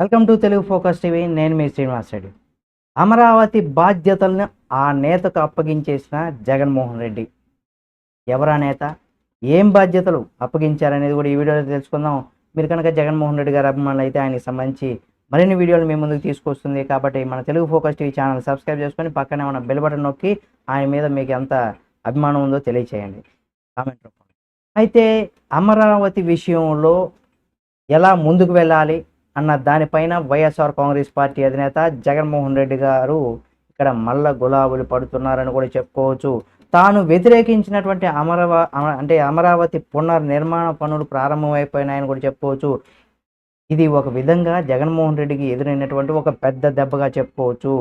Welcome to Telugu focus TV. నేను మీ శ్రీనివాస్ రెడ్డి. అమరావతి బాధ్యతలను ఆ నేతకు అప్పగించేసిన జగన్మోహన్ రెడ్డి ఎవరా నేత, ఏం బాధ్యతలు అప్పగించారనేది కూడా ఈ వీడియోలో తెలుసుకుందాం. మీరు కనుక జగన్మోహన్ రెడ్డి గారు అభిమానులు అయితే ఆయనకి సంబంధించి మరిన్ని వీడియోలు మీ ముందుకు తీసుకొస్తుంది. కాబట్టి మన Telugu focus TV channel subscribe చేసుకొని పక్కనే ఉన్న బెల్ బటన్ నొక్కి ఆయన మీద మీకు ఎంత అభిమానం ఉందో తెలియచేయండి కామెంట్ రూపంలో. అయితే అమరావతి విషయంలో ఎలా ముందుకు వెళ్ళాలి అన్న దానిపైన వైఎస్ఆర్ కాంగ్రెస్ పార్టీ అధినేత జగన్మోహన్ రెడ్డి గారు ఇక్కడ మల్ల గులాబులు పడుతున్నారని కూడా చెప్పుకోవచ్చు. తాను వ్యతిరేకించినటువంటి అమరావతి పునర్నిర్మాణ పనులు ప్రారంభమైపోయినాయని కూడా చెప్పుకోవచ్చు. ఇది ఒక విధంగా జగన్మోహన్ రెడ్డికి ఎదురైనటువంటి ఒక పెద్ద దెబ్బగా చెప్పుకోవచ్చు.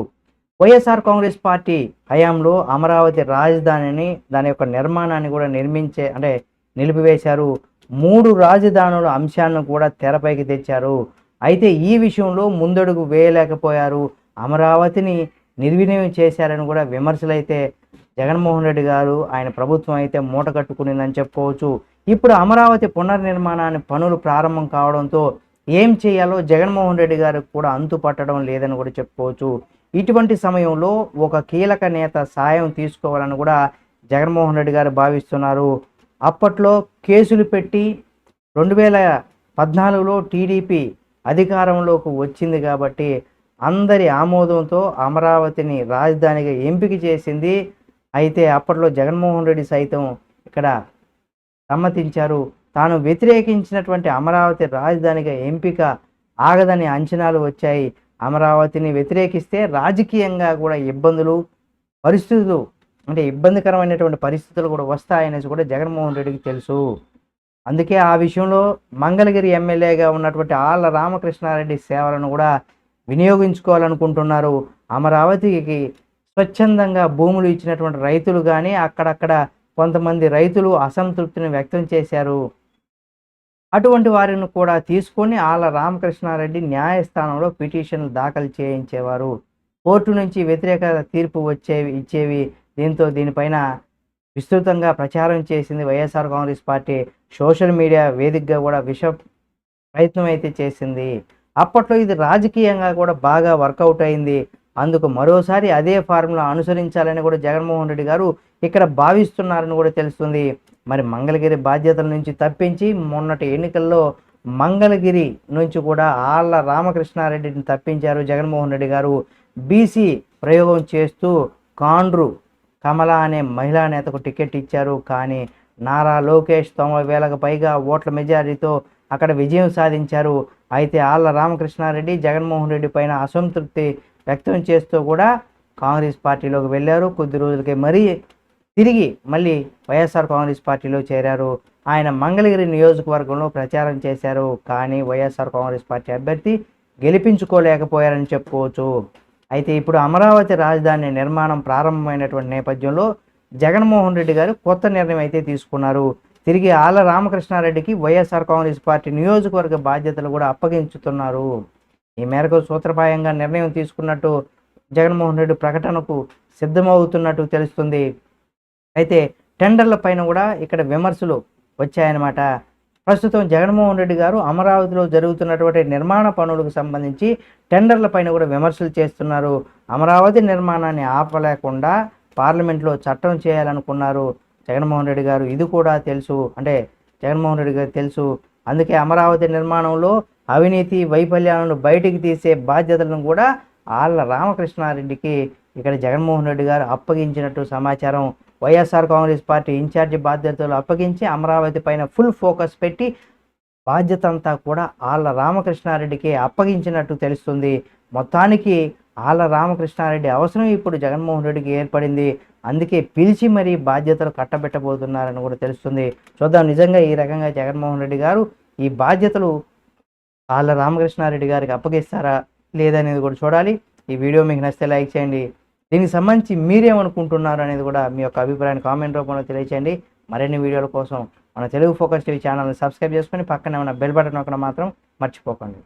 వైఎస్ఆర్ కాంగ్రెస్ పార్టీ హయాంలో అమరావతి రాజధానిని దాని యొక్క నిర్మాణాన్ని కూడా నిలిపివేశారు. 3 రాజధానుల అంశాలను కూడా తెరపైకి తెచ్చారు. అయితే ఈ విషయంలో ముందడుగు వేయలేకపోయారు. అమరావతిని నిర్వీర్యం చేశారని కూడా విమర్శలైతే జగన్మోహన్ రెడ్డి గారు ఆయన ప్రభుత్వం అయితే మూట కట్టుకునిందని చెప్పుకోవచ్చు. ఇప్పుడు అమరావతి పునర్నిర్మాణాన్ని పనులు ప్రారంభం కావడంతో ఏం చేయాలో జగన్మోహన్ రెడ్డి గారికి కూడా అంతు పట్టడం లేదని కూడా చెప్పుకోవచ్చు. ఇటువంటి సమయంలో ఒక కీలక నేత సాయం తీసుకోవాలని కూడా జగన్మోహన్ రెడ్డి గారు భావిస్తున్నారు. అప్పట్లో కేసులు పెట్టి 2014లో టీడీపీ అధికారంలోకి వచ్చింది కాబట్టి అందరి ఆమోదంతో అమరావతిని రాజధానిగా ఎంపిక చేసింది. అయితే అప్పట్లో జగన్మోహన్ రెడ్డి సైతం ఇక్కడ సమ్మతించారు. తాను వ్యతిరేకించినటువంటి అమరావతి రాజధానిగా ఎంపిక ఆగదని అంచనాలు వచ్చాయి. అమరావతిని వ్యతిరేకిస్తే రాజకీయంగా కూడా ఇబ్బందికరమైనటువంటి పరిస్థితులు కూడా వస్తాయనేసి కూడా జగన్మోహన్ రెడ్డికి తెలుసు. అందుకే ఆ విషయంలో మంగళగిరి ఎమ్మెల్యేగా ఉన్నటువంటి ఆళ్ల రామకృష్ణారెడ్డి సేవలను కూడా వినియోగించుకోవాలనుకుంటున్నారు. అమరావతికి స్వచ్ఛందంగా భూములు ఇచ్చినటువంటి రైతులు కానీ అక్కడక్కడ కొంతమంది రైతులు అసంతృప్తిని వ్యక్తం చేశారు. అటువంటి వారిని కూడా తీసుకొని ఆళ్ల రామకృష్ణారెడ్డి న్యాయస్థానంలో పిటిషన్లు దాఖలు చేయించేవారు. కోర్టు నుంచి వ్యతిరేక తీర్పు ఇచ్చేవి. దీనిపైన విస్తృతంగా ప్రచారం చేసింది YSR Congress party. Social media వేదికగా కూడా ప్రయత్నం అయితే చేసింది. అప్పట్లో ఇది రాజకీయంగా కూడా బాగా వర్కౌట్ అయింది. అందుకు మరోసారి అదే ఫార్ములా అనుసరించాలని కూడా జగన్మోహన్ రెడ్డి గారు ఇక్కడ భావిస్తున్నారని కూడా తెలుస్తుంది. మరి మంగళగిరి బాధ్యతల నుంచి తప్పించి మొన్నటి ఎన్నికల్లో మంగళగిరి నుంచి కూడా ఆళ్ల రామకృష్ణారెడ్డిని తప్పించారు జగన్మోహన్ రెడ్డి గారు. బీసీ ప్రయోగం చేస్తూ కాండ్రు కమల అనే మహిళా నేతకు టికెట్ ఇచ్చారు. కానీ నారా లోకేష్ 90,000కు పైగా ఓట్ల మెజారిటీతో అక్కడ విజయం సాధించారు. అయితే ఆళ్ల రామకృష్ణారెడ్డి జగన్మోహన్ రెడ్డి పైన అసంతృప్తి వ్యక్తం చేస్తూ కూడా కాంగ్రెస్ పార్టీలోకి వెళ్ళారు. కొద్ది రోజులకే తిరిగి మళ్ళీ వైఎస్ఆర్ కాంగ్రెస్ పార్టీలో చేరారు. ఆయన మంగళగిరి నియోజకవర్గంలో ప్రచారం చేశారు. కానీ వైఎస్ఆర్ కాంగ్రెస్ పార్టీ అభ్యర్థి గెలిపించుకోలేకపోయారని చెప్పుకోవచ్చు. అయితే ఇప్పుడు అమరావతి రాజధాని నిర్మాణం ప్రారంభమైనటువంటి నేపథ్యంలో జగన్మోహన్ రెడ్డి గారు కొత్త నిర్ణయం అయితే తీసుకున్నారు. తిరిగి ఆళ్ల రామకృష్ణారెడ్డికి వైఎస్ఆర్ కాంగ్రెస్ పార్టీ నియోజకవర్గ బాధ్యతలు కూడా అప్పగించుతున్నారు. ఈ మేరకు సూత్రప్రాయంగా నిర్ణయం తీసుకున్నట్టు జగన్మోహన్ రెడ్డి ప్రకటనకు సిద్ధమవుతున్నట్టు తెలుస్తుంది. అయితే టెండర్ల పైన కూడా ఇక్కడ విమర్శలు వచ్చాయన్నమాట. ప్రస్తుతం జగన్మోహన్ రెడ్డి గారు అమరావతిలో జరుగుతున్నటువంటి నిర్మాణ పనులకు సంబంధించి టెండర్ల పైన కూడా విమర్శలు చేస్తున్నారు. అమరావతి నిర్మాణాన్ని ఆపలేకుండా పార్లమెంట్లో చట్టం చేయాలనుకున్నారు జగన్మోహన్ రెడ్డి గారు. ఇది కూడా జగన్మోహన్ రెడ్డి గారు తెలుసు. అందుకే అమరావతి నిర్మాణంలో అవినీతి వైఫల్యాలను బయటికి తీసే బాధ్యతలను కూడా ఆళ్ల రామకృష్ణారెడ్డికి ఇక్కడ జగన్మోహన్ రెడ్డి గారు అప్పగించినట్టు సమాచారం. వైఎస్ఆర్ కాంగ్రెస్ పార్టీ ఇన్ఛార్జి బాధ్యతలు అప్పగించి అమరావతి పైన ఫుల్ ఫోకస్ పెట్టి బాధ్యత అంతా కూడా ఆళ్ల రామకృష్ణారెడ్డికి అప్పగించినట్టు తెలుస్తుంది. మొత్తానికి ఆళ్ల రామకృష్ణారెడ్డి అవసరం ఇప్పుడు జగన్మోహన్ రెడ్డికి ఏర్పడింది. అందుకే పిలిచి మరీ బాధ్యతలు కట్టబెట్టబోతున్నారని కూడా తెలుస్తుంది. చూద్దాం నిజంగా ఈ రకంగా జగన్మోహన్ రెడ్డి గారు ఈ బాధ్యతలు ఆళ్ల రామకృష్ణారెడ్డి గారికి అప్పగిస్తారా లేదనేది కూడా చూడాలి. ఈ వీడియో మీకు నచ్చితే లైక్ చేయండి. దీనికి సంబంధించి మీరేమనుకుంటున్నారు అనేది కూడా మీ యొక్క అభిప్రాయాన్ని కామెంట్ రూపంలో తెలియచేయండి. మరిన్ని వీడియోల కోసం మన తెలుగు ఫోకస్ టీవీ ఛానల్ని సబ్స్క్రైబ్ చేసుకొని పక్కనే ఉన్న బెల్ బటన్ నొక్కడం మాత్రం మర్చిపోకండి.